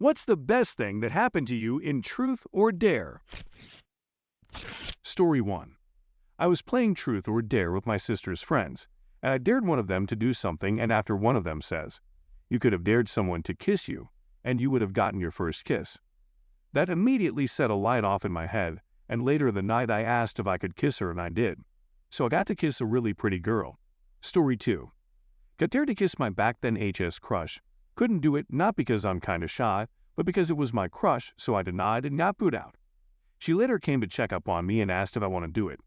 What's the best thing that happened to you in Truth or Dare? Story 1. I was playing Truth or Dare with my sister's friends, and I dared one of them to do something, and after one of them says, "You could have dared someone to kiss you, and you would have gotten your first kiss." That immediately set a light off in my head, and later in the night I asked if I could kiss her, and I did. So I got to kiss a really pretty girl. Story 2. Got dared to kiss my back then HS crush. Couldn't do it, not because I'm kinda shy, but because it was my crush, so I denied and got booed out. She later came to check up on me and asked if I want to do it,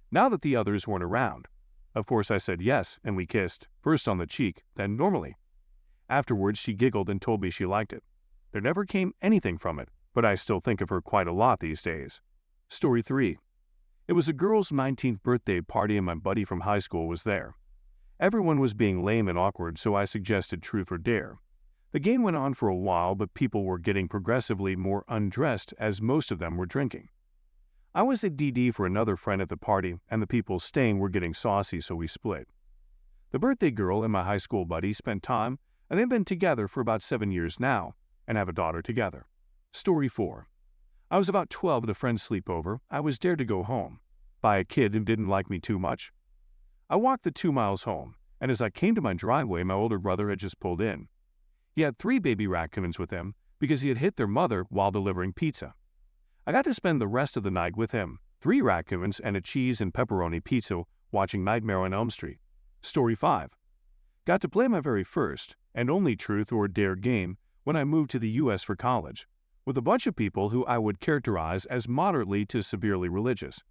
now that the others weren't around. Of course I said yes, and we kissed, first on the cheek, then normally. Afterwards she giggled and told me she liked it. There never came anything from it, but I still think of her quite a lot these days. Story 3. It was a girl's 19th birthday party and my buddy from high school was there. Everyone was being lame and awkward, so I suggested Truth or Dare. The game went on for a while, but people were getting progressively more undressed as most of them were drinking. I was at DD for another friend at the party, and the people staying were getting saucy, so we split. The birthday girl and my high school buddy spent time, and they've been together for about 7 years now, and have a daughter together. Story 4. I was about 12 at a friend's sleepover. I was dared to go home by a kid who didn't like me too much. I walked the 2 miles home, and as I came to my driveway, my older brother had just pulled in. He had 3 baby raccoons with him because he had hit their mother while delivering pizza. I got to spend the rest of the night with him, 3 raccoons and a cheese and pepperoni pizza, watching Nightmare on Elm Street. Story 5. Got to play my very first and only Truth or Dare game when I moved to the US for college, with a bunch of people who I would characterize as moderately to severely religious.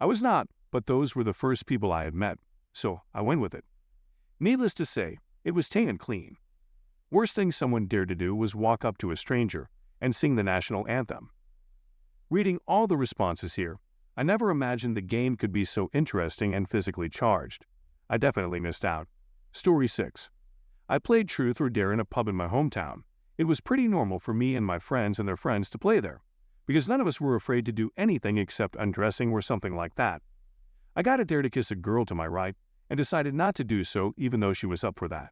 I was not, but those were the first people I had met, so I went with it. Needless to say, it was tame and clean. Worst thing someone dared to do was walk up to a stranger and sing the national anthem. Reading all the responses here, I never imagined the game could be so interesting and physically charged. I definitely missed out. Story 6. I played Truth or Dare in a pub in my hometown. It was pretty normal for me and my friends and their friends to play there, because none of us were afraid to do anything except undressing or something like that. I got a dare to kiss a girl to my right, and decided not to do so even though she was up for that.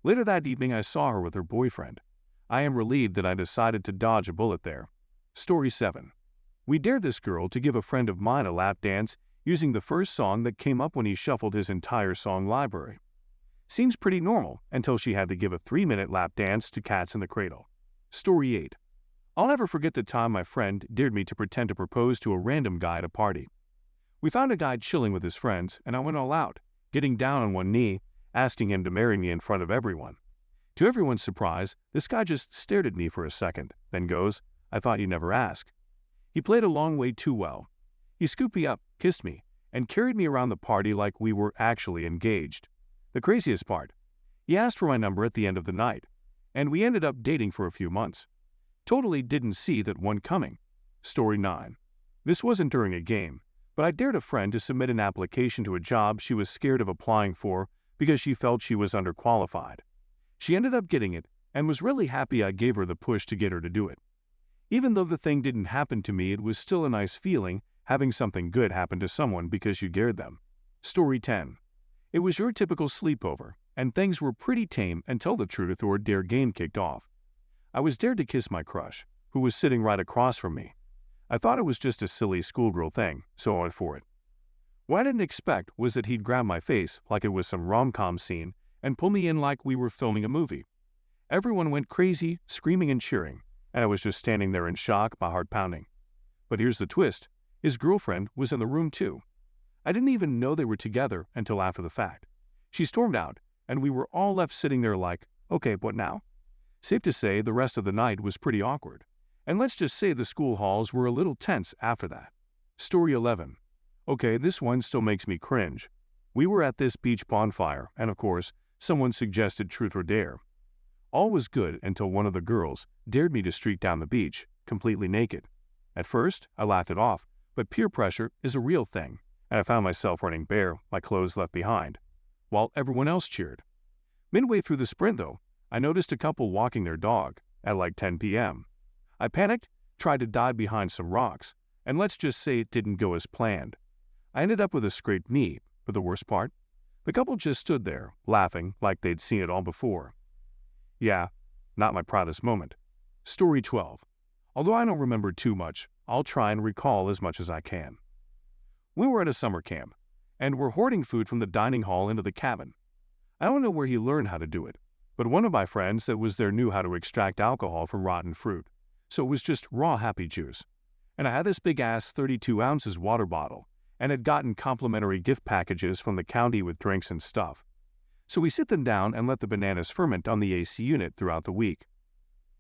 Later that evening I saw her with her boyfriend. I am relieved that I decided to dodge a bullet there. Story 7. We dared this girl to give a friend of mine a lap dance using the first song that came up when he shuffled his entire song library. Seems pretty normal until she had to give a 3-minute lap dance to Cats in the Cradle. Story 8. I'll never forget the time my friend dared me to pretend to propose to a random guy at a party. We found a guy chilling with his friends, and I went all out, getting down on one knee, asking him to marry me in front of everyone. To everyone's surprise, this guy just stared at me for a second, then goes, "I thought you'd never ask." He played along way too well. He scooped me up, kissed me, and carried me around the party like we were actually engaged. The craziest part, he asked for my number at the end of the night, and we ended up dating for a few months. Totally didn't see that one coming. Story 9. This wasn't during a game, but I dared a friend to submit an application to a job she was scared of applying for because she felt she was underqualified. She ended up getting it and was really happy I gave her the push to get her to do it. Even though the thing didn't happen to me, it was still a nice feeling having something good happen to someone because you dared them. Story 10. It was your typical sleepover, and things were pretty tame until the Truth or Dare game kicked off. I was dared to kiss my crush, who was sitting right across from me. I thought it was just a silly schoolgirl thing, so I went for it. What I didn't expect was that he'd grab my face like it was some rom-com scene and pull me in like we were filming a movie. Everyone went crazy, screaming and cheering, and I was just standing there in shock, my heart pounding. But here's the twist. His girlfriend was in the room too. I didn't even know they were together until after the fact. She stormed out, and we were all left sitting there like, okay, what now? Safe to say, the rest of the night was pretty awkward. And let's just say the school halls were a little tense after that. Story 11. Okay, this one still makes me cringe. We were at this beach bonfire, and of course, someone suggested Truth or Dare. All was good until one of the girls dared me to streak down the beach, completely naked. At first, I laughed it off, but peer pressure is a real thing, and I found myself running bare, my clothes left behind, while everyone else cheered. Midway through the sprint, though, I noticed a couple walking their dog at like 10 p.m. I panicked, tried to dive behind some rocks, and let's just say it didn't go as planned. I ended up with a scraped knee, but the worst part? The couple just stood there, laughing like they'd seen it all before. Yeah, not my proudest moment. Story 12. Although I don't remember too much, I'll try and recall as much as I can. We were at a summer camp, and were hoarding food from the dining hall into the cabin. I don't know where he learned how to do it, but one of my friends that was there knew how to extract alcohol from rotten fruit, so it was just raw happy juice. And I had this big-ass 32 ounces water bottle, and had gotten complimentary gift packages from the county with drinks and stuff. So we sit them down and let the bananas ferment on the AC unit throughout the week.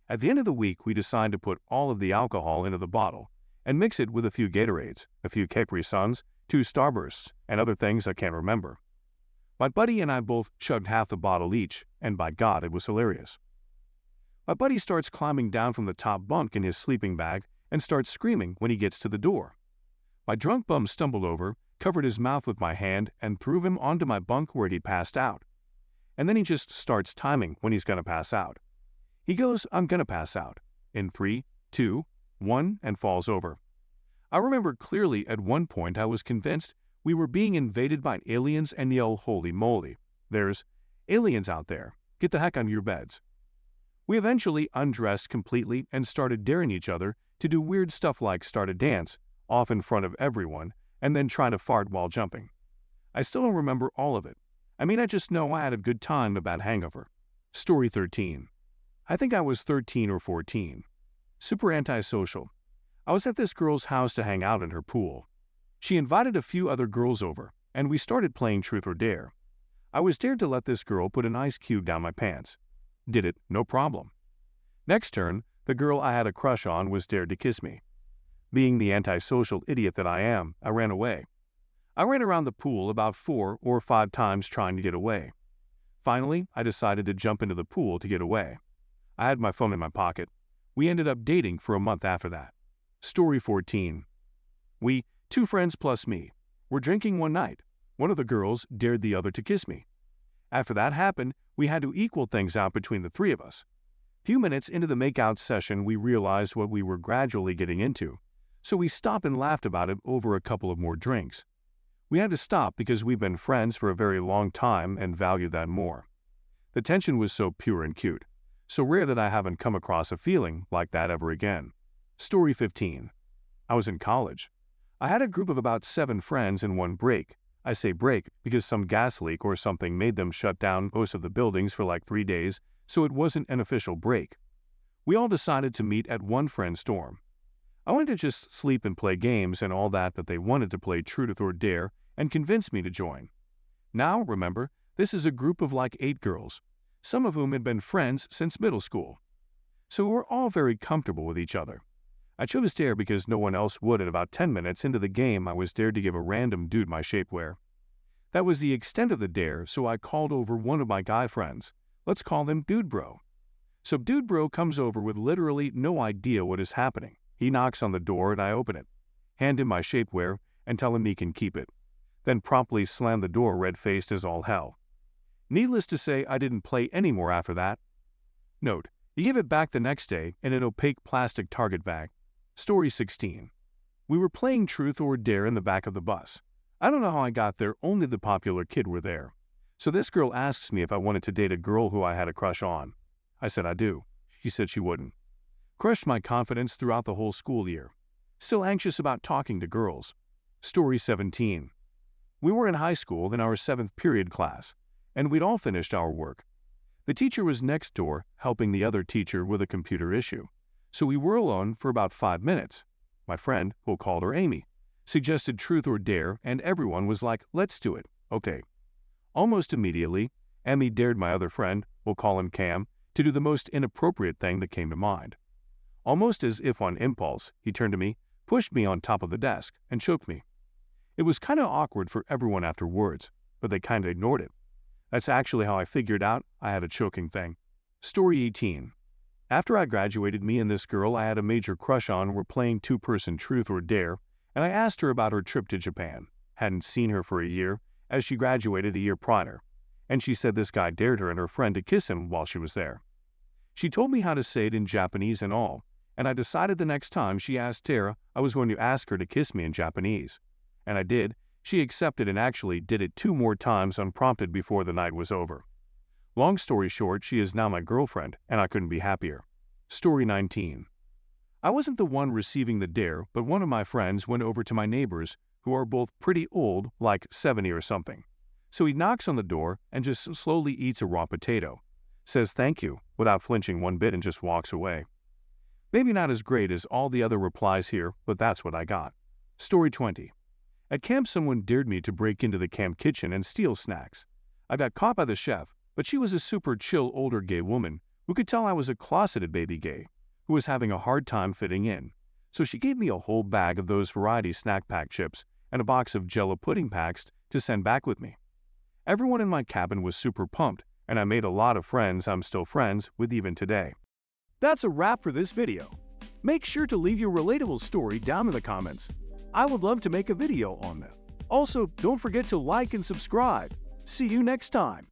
At the end of the week, we decide to put all of the alcohol into the bottle and mix it with a few Gatorades, a few Capri Suns, 2 Starbursts, and other things I can't remember. My buddy and I both chugged half the bottle each, and by God, it was hilarious. My buddy starts climbing down from the top bunk in his sleeping bag and starts screaming when he gets to the door. My drunk bum stumbled over, covered his mouth with my hand, and threw him onto my bunk where he'd passed out. And then he just starts timing when he's gonna pass out. He goes, "I'm gonna pass out," in 3, 2, 1, and falls over. I remember clearly at one point I was convinced we were being invaded by aliens and yelled, "Holy moly, there's aliens out there. Get the heck on your beds." We eventually undressed completely and started daring each other to do weird stuff like start a dance, off in front of everyone, and then try to fart while jumping. I still don't remember all of it. I mean, I just know I had a good time, a bad hangover. Story 13. I think I was 13 or 14. Super antisocial. I was at this girl's house to hang out in her pool. She invited a few other girls over, and we started playing Truth or Dare. I was dared to let this girl put an ice cube down my pants. Did it, no problem. Next turn, the girl I had a crush on was dared to kiss me. Being the antisocial idiot that I am, I ran away. I ran around the pool about 4 or 5 times trying to get away. Finally, I decided to jump into the pool to get away. I had my phone in my pocket. We ended up dating for a month after that. Story 14. We, 2 friends plus me, were drinking one night. One of the girls dared the other to kiss me. After that happened, we had to equal things out between the 3 of us. Few minutes into the make-out session, we realized what we were gradually getting into, so we stopped and laughed about it over a couple of more drinks. We had to stop because we've been friends for a very long time and value that more. The tension was so pure and cute, so rare that I haven't come across a feeling like that ever again. Story 15. I was in college. I had a group of about 7 friends in one break. I say break because some gas leak or something made them shut down most of the buildings for like 3 days, so it wasn't an official break. We all decided to meet at one friend's dorm. I wanted to just sleep and play games and all that, but they wanted to play Truth or Dare and convinced me to join. Now, remember, this is a group of like 8 girls, some of whom had been friends since middle school. So we're all very comfortable with each other. I chose Dare because no one else would, and about 10 minutes into the game I was dared to give a random dude my shapewear. That was the extent of the dare, so I called over one of my guy friends. Let's call him Dude Bro. So Dude Bro comes over with literally no idea what is happening. He knocks on the door and I open it, hand him my shapewear, and tell him he can keep it. Then promptly slam the door red-faced as all hell. Needless to say, I didn't play any more after that. Note, he gave it back the next day in an opaque plastic Target bag. Story 16. We were playing Truth or Dare in the back of the bus. I don't know how I got there, only the popular kid were there. So this girl asks me if I wanted to date a girl who I had a crush on. I said I do. She said she wouldn't. Crushed my confidence throughout the whole school year. Still anxious about talking to girls. Story 17. We were in high school in our 7th period class, and we'd all finished our work. The teacher was next door helping the other teacher with a computer issue, so we were alone for about 5 minutes. My friend, we'll call her Amy, suggested Truth or Dare, and everyone was like, let's do it. Okay. Almost immediately, Amy dared my other friend, we'll call him Cam, to do the most inappropriate thing that came to mind. Almost as if on impulse, he turned to me, pushed me on top of the desk, and choked me. It was kind of awkward for everyone afterwards, but they kind of ignored it. That's actually how I figured out I had a choking thing. Story 18. After I graduated, me and this girl I had a major crush on were playing 2-person Truth or Dare, and I asked her about her trip to Japan. Hadn't seen her for a year, as she graduated a year prior, and she said this guy dared her and her friend to kiss him while she was there. She told me how to say it in Japanese and all, and I decided the next time she asked Tara, I was going to ask her to kiss me in Japanese. And I did. She accepted and actually did it 2 more times unprompted before the night was over. Long story short, she is now my girlfriend, and I couldn't be happier. Story 19. I wasn't the one receiving the dare, but one of my friends went over to my neighbors, who are both pretty old, like 70 or something. So he knocks on the door and just slowly eats a raw potato, says thank you without flinching one bit and just walks away. Maybe not as great as all the other replies here, but that's what I got. Story 20. At camp, someone dared me to break into the camp kitchen and steal snacks. I got caught by the chef, but she was a super chill older gay woman who could tell I was a closeted baby gay who was having a hard time fitting in. So she gave me a whole bag of those variety snack pack chips and a box of Jell-O pudding packs to send back with me. Everyone in my cabin was super pumped, and I made a lot of friends I'm still friends with even today. That's a wrap for this video. Make sure to leave your relatable story down in the comments. I would love to make a video on them. Also, don't forget to like and subscribe. See you next time.